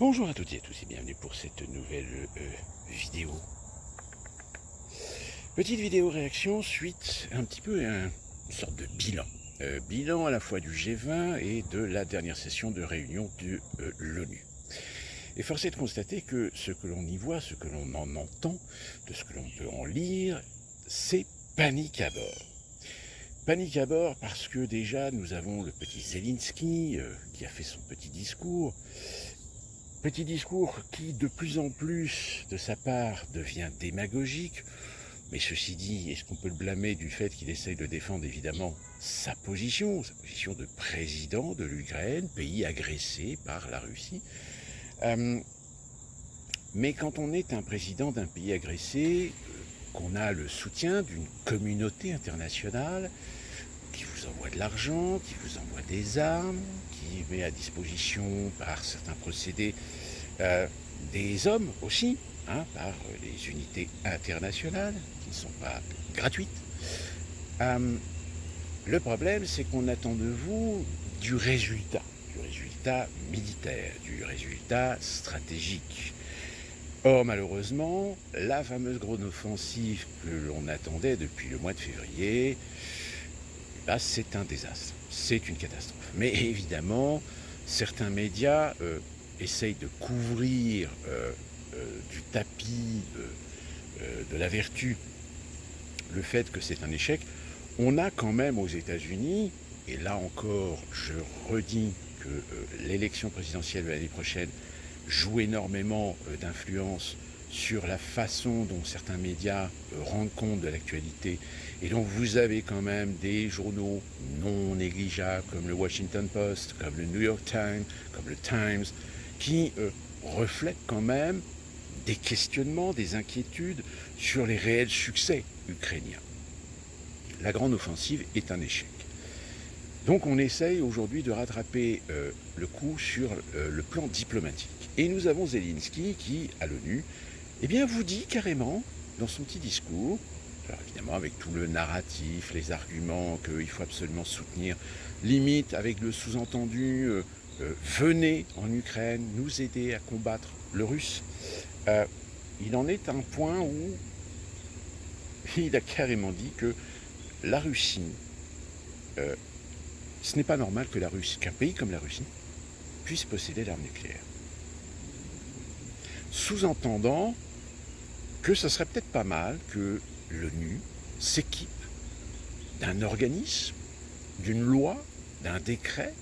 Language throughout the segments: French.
Bonjour à toutes et à tous et bienvenue pour cette nouvelle vidéo. Petite vidéo réaction suite un petit peu à une sorte de bilan. Bilan à la fois du G20 et de la dernière session de réunion de l'ONU. Et force est de constater que ce que l'on y voit, ce que l'on en entend, de ce que l'on peut en lire, c'est panique à bord. Panique à bord parce que déjà nous avons le petit Zelensky qui a fait son petit discours. Petit discours qui, de plus en plus, de sa part, devient démagogique. Mais ceci dit, est-ce qu'on peut le blâmer du fait qu'il essaye de défendre évidemment sa position de président de l'Ukraine, pays agressé par la Russie. Mais quand on est un président d'un pays agressé, qu'on a le soutien d'une communauté internationale qui vous envoie de l'argent, qui vous envoie des armes, qui met à disposition par certains procédés des hommes aussi, par les unités internationales qui ne sont pas gratuites. Le problème, c'est qu'on attend de vous du résultat militaire, du résultat stratégique. Or, malheureusement, la fameuse grande offensive que l'on attendait depuis le mois de février, c'est un désastre, c'est une catastrophe. Mais évidemment, certains médias essayent de couvrir du tapis de la vertu le fait que c'est un échec. On a quand même aux États-Unis, et là encore, je redis que l'élection présidentielle de l'année prochaine joue énormément d'influence sur la façon dont certains médias rendent compte de l'actualité. Et donc vous avez quand même des journaux non négligeables comme le Washington Post, comme le New York Times, comme le Times, qui reflètent quand même des questionnements, des inquiétudes sur les réels succès ukrainiens. La grande offensive est un échec. Donc on essaye aujourd'hui de rattraper le coup sur le plan diplomatique. Et nous avons Zelensky qui, à l'ONU, vous dit carrément, dans son petit discours, alors évidemment avec tout le narratif, les arguments qu'il faut absolument soutenir, limite avec le sous-entendu venez en Ukraine nous aider à combattre le russe, il en est à un point où il a carrément dit que la Russie, ce n'est pas normal qu'un pays comme la Russie puisse posséder l'arme nucléaire. Sous-entendant que ce serait peut-être pas mal que l'ONU s'équipe d'un organisme, d'une loi, d'un décret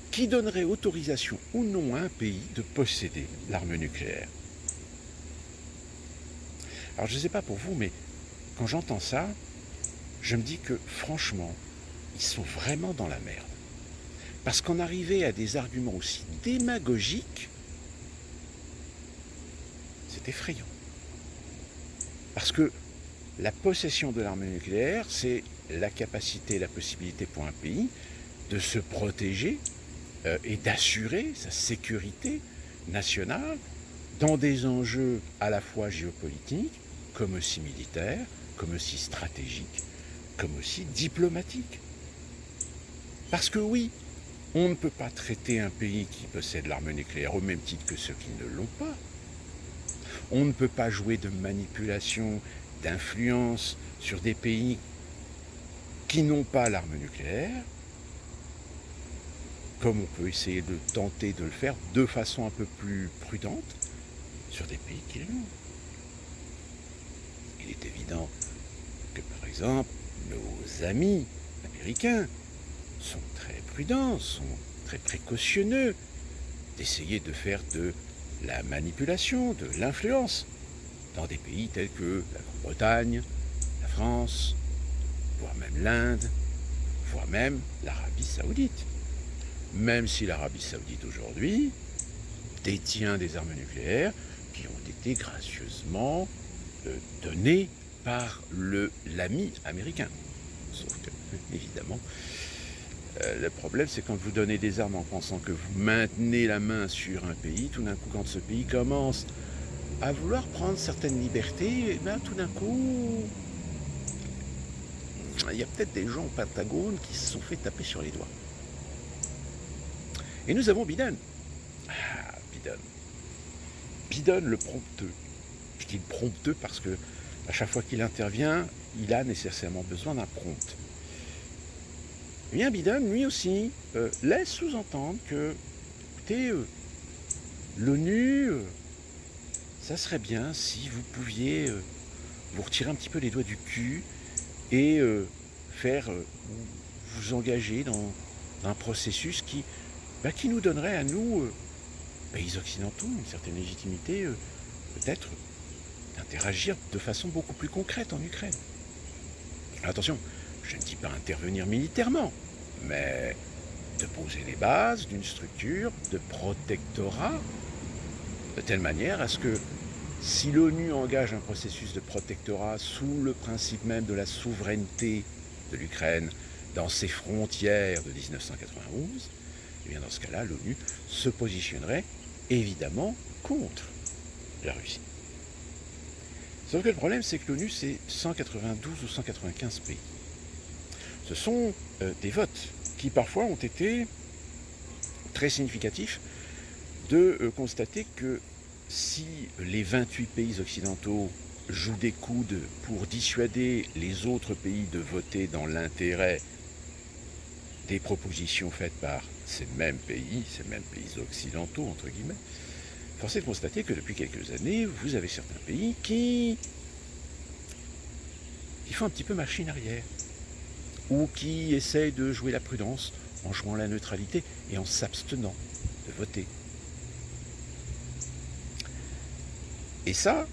qui donnerait autorisation ou non à un pays de posséder l'arme nucléaire. Alors je ne sais pas pour vous, mais quand j'entends ça, je me dis que franchement, ils sont vraiment dans la merde. Parce qu'en arriver à des arguments aussi démagogiques, c'est effrayant. Parce que la possession de l'arme nucléaire, c'est la capacité, la possibilité pour un pays de se protéger et d'assurer sa sécurité nationale dans des enjeux à la fois géopolitiques, comme aussi militaires, comme aussi stratégiques, comme aussi diplomatiques. Parce que oui, on ne peut pas traiter un pays qui possède l'arme nucléaire au même titre que ceux qui ne l'ont pas. On ne peut pas jouer de manipulation, d'influence sur des pays qui n'ont pas l'arme nucléaire, comme on peut essayer de tenter de le faire de façon un peu plus prudente sur des pays qui l'ont. Il est évident que, par exemple, nos amis américains sont très prudents, sont très précautionneux d'essayer de faire de la manipulation, de l'influence dans des pays tels que la Grande-Bretagne, la France, voire même l'Inde, voire même l'Arabie Saoudite. Même si l'Arabie Saoudite aujourd'hui détient des armes nucléaires qui ont été gracieusement données par l'ami américain. Sauf que, évidemment, le problème, c'est quand vous donnez des armes en pensant que vous maintenez la main sur un pays, tout d'un coup, quand ce pays commence à vouloir prendre certaines libertés, tout d'un coup, il y a peut-être des gens au Pentagone qui se sont fait taper sur les doigts. Et nous avons Biden. Biden. Biden le prompteux. Je dis le prompteux parce que à chaque fois qu'il intervient, il a nécessairement besoin d'un prompt. Eh bien, Biden, lui aussi, laisse sous-entendre que, écoutez, l'ONU, ça serait bien si vous pouviez vous retirer un petit peu les doigts du cul et vous engager dans un processus qui nous donnerait à nous, pays occidentaux, une certaine légitimité, peut-être d'interagir de façon beaucoup plus concrète en Ukraine. Alors, attention, je ne dis pas intervenir militairement, mais de poser les bases d'une structure de protectorat, de telle manière à ce que si l'ONU engage un processus de protectorat sous le principe même de la souveraineté de l'Ukraine dans ses frontières de 1991, eh bien dans ce cas-là, l'ONU se positionnerait évidemment contre la Russie. Sauf que le problème, c'est que l'ONU, c'est 192 ou 195 pays. Ce sont des votes qui parfois ont été très significatifs de constater que si les 28 pays occidentaux jouent des coudes pour dissuader les autres pays de voter dans l'intérêt des propositions faites par ces mêmes pays occidentaux, entre guillemets, force est de constater que depuis quelques années, vous avez certains pays qui font un petit peu machine arrière, ou qui essayent de jouer la prudence en jouant la neutralité et en s'abstenant de voter. Et ça,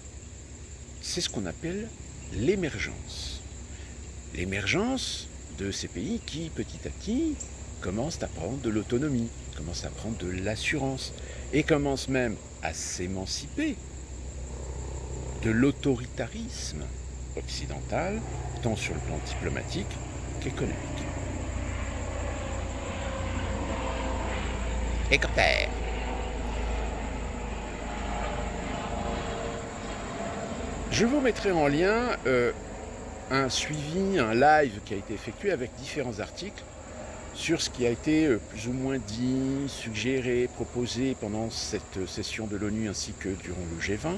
c'est ce qu'on appelle l'émergence. L'émergence de ces pays qui, petit à petit, commencent à prendre de l'autonomie, commencent à prendre de l'assurance, et commencent même à s'émanciper de l'autoritarisme occidental, tant sur le plan diplomatique qu'économique. Hélicoptère. Je vous mettrai en lien un suivi, un live qui a été effectué avec différents articles sur ce qui a été plus ou moins dit, suggéré, proposé pendant cette session de l'ONU ainsi que durant le G20.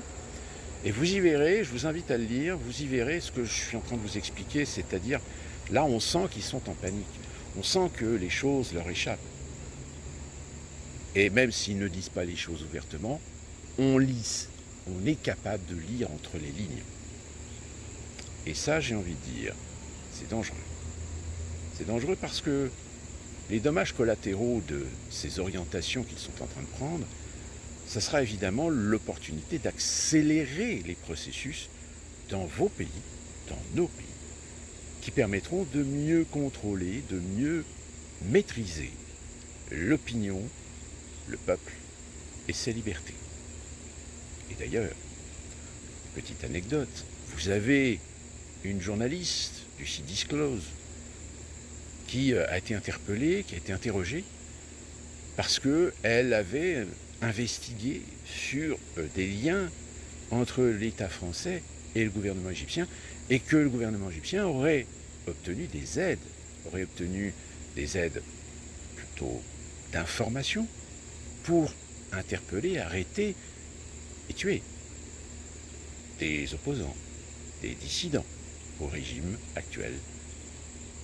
Et vous y verrez, je vous invite à le lire, vous y verrez ce que je suis en train de vous expliquer, c'est-à-dire, là on sent qu'ils sont en panique, on sent que les choses leur échappent. Et même s'ils ne disent pas les choses ouvertement, on lit, on est capable de lire entre les lignes. Et ça, j'ai envie de dire, c'est dangereux. C'est dangereux parce que les dommages collatéraux de ces orientations qu'ils sont en train de prendre, ça sera évidemment l'opportunité d'accélérer les processus dans vos pays, dans nos pays, qui permettront de mieux contrôler, de mieux maîtriser l'opinion, le peuple et ses libertés. Et d'ailleurs, petite anecdote, vous avez une journaliste du site Disclose qui a été interpellée, qui a été interrogée, parce qu'elle avait investigué sur des liens entre l'État français et le gouvernement égyptien, et que le gouvernement égyptien aurait obtenu des aides plutôt d'information, pour interpeller, arrêter et tuer des opposants, des dissidents au régime actuel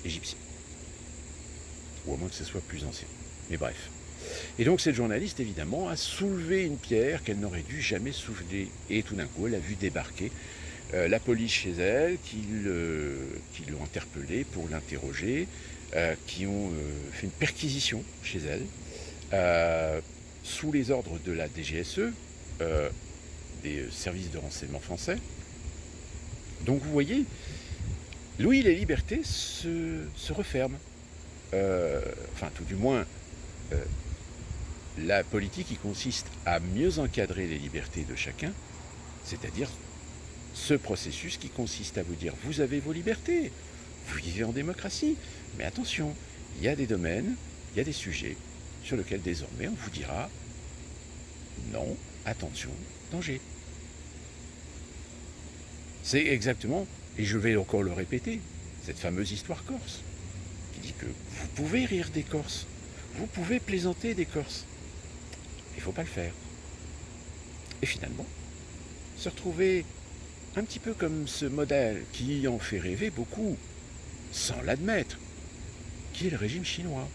égyptien. Ou à moins que ce soit plus ancien. Mais bref. Et donc cette journaliste, évidemment, a soulevé une pierre qu'elle n'aurait dû jamais soulever. Et tout d'un coup, elle a vu débarquer la police chez elle, qui l'ont interpellée pour l'interroger, qui ont fait une perquisition chez elle, sous les ordres de la DGSE, des services de renseignement français. Donc vous voyez, Louis, les libertés se referment. Enfin, tout du moins, la politique qui consiste à mieux encadrer les libertés de chacun, c'est-à-dire ce processus qui consiste à vous dire, vous avez vos libertés, vous vivez en démocratie, mais attention, il y a des domaines, il y a des sujets sur lesquels désormais on vous dira, non, attention, danger. C'est exactement, et je vais encore le répéter, cette fameuse histoire corse, qui dit que vous pouvez rire des Corses, vous pouvez plaisanter des Corses. Il ne faut pas le faire. Et finalement, se retrouver un petit peu comme ce modèle qui en fait rêver beaucoup, sans l'admettre, qui est le régime chinois.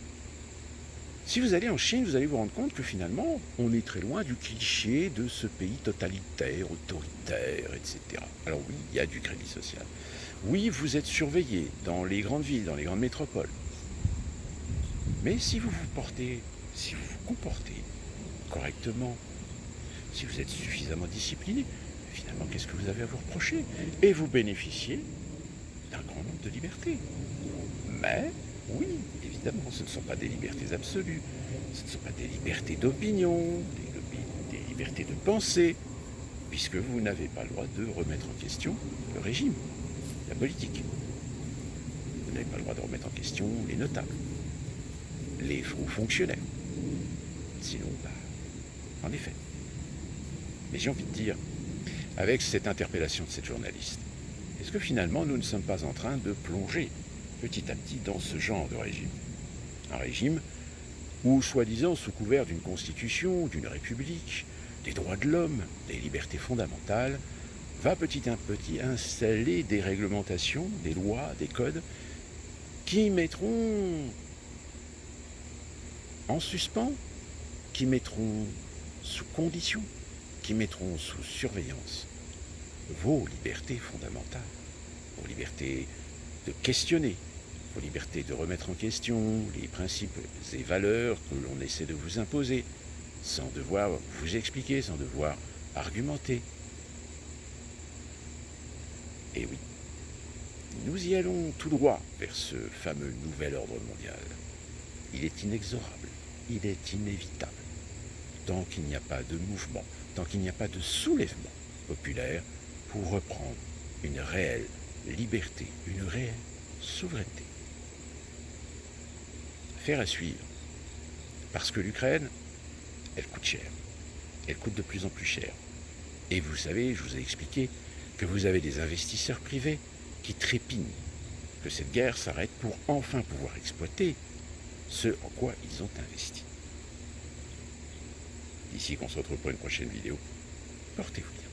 Si vous allez en Chine, vous allez vous rendre compte que finalement, on est très loin du cliché de ce pays totalitaire, autoritaire, etc. Alors oui, il y a du crédit social. Oui, vous êtes surveillé dans les grandes villes, dans les grandes métropoles. Mais si vous vous portez, si vous vous comportez correctement, si vous êtes suffisamment discipliné, finalement, qu'est-ce que vous avez à vous reprocher? Et vous bénéficiez d'un grand nombre de libertés. Mais, oui, évidemment, ce ne sont pas des libertés absolues, ce ne sont pas des libertés d'opinion, des libertés de pensée, puisque vous n'avez pas le droit de remettre en question le régime, la politique. Vous n'avez pas le droit de remettre en question les notables, les hauts fonctionnaires. Sinon, en effet. Mais j'ai envie de dire, avec cette interpellation de cette journaliste, est-ce que finalement nous ne sommes pas en train de plonger petit à petit dans ce genre de régime? Un régime où, soi-disant, sous couvert d'une constitution, d'une république, des droits de l'homme, des libertés fondamentales, va petit à petit installer des réglementations, des lois, des codes, qui mettront en suspens, qui mettront sous condition, qui mettront sous surveillance vos libertés fondamentales, vos libertés de questionner, vos libertés de remettre en question les principes et valeurs que l'on essaie de vous imposer, sans devoir vous expliquer, sans devoir argumenter. Et oui, nous y allons tout droit vers ce fameux nouvel ordre mondial. Il est inexorable, il est inévitable. Tant qu'il n'y a pas de mouvement, tant qu'il n'y a pas de soulèvement populaire pour reprendre une réelle liberté, une réelle souveraineté. Faire à suivre. Parce que l'Ukraine, elle coûte cher. Elle coûte de plus en plus cher. Et vous savez, je vous ai expliqué que vous avez des investisseurs privés qui trépignent que cette guerre s'arrête pour enfin pouvoir exploiter ce en quoi ils ont investi. D'ici qu'on se retrouve pour une prochaine vidéo, portez-vous bien.